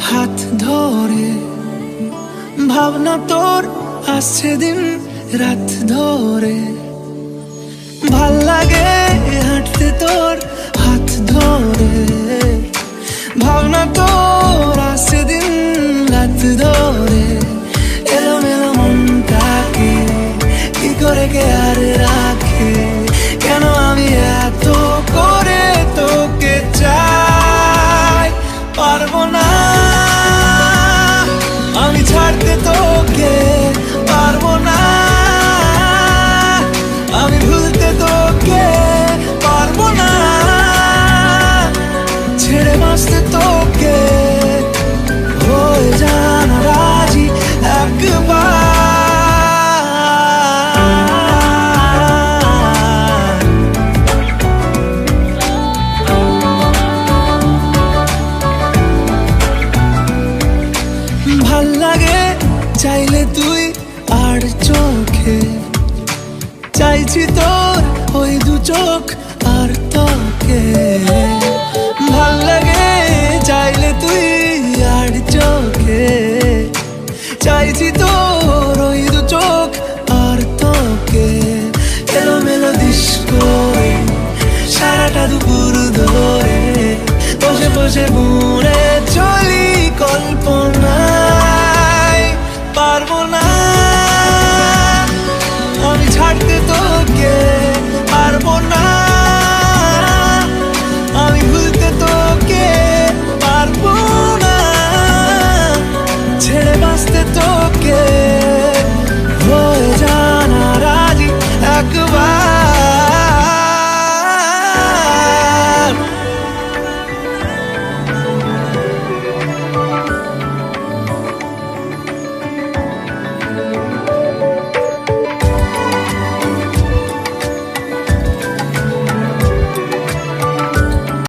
হাত ধরে, ভাবনা তোর আসছে দিন রাত ধরে। ভাল লাগে হাঁটতে তোর হাত ধরে, ভাবনা তোর আসছে দিন রাত ধরে। এলোমেলো মনটাকে কি করে কে আর রাখে, কেন আমি এত করে তোকে চাই। পারবো না আমি ছাড়তে তোকে, পারবো না আমি ভুলতে তোকে, পারবো না ছেড়ে বাঁচতে তোকে। হয়ে জানা রাজি একবার, ভাল লাগে চাইলে তুই আর চোখে, চাইছি তোর ওই দু চোখ আর তোকে। ভাল লাগে চাইলে তুই আর চোখে, চাইছি তোর ওই দু চোখ আর তোকে। এলোমেলো দিস করে সারাটা দুপুর ধরে বসে বসে বুড়ে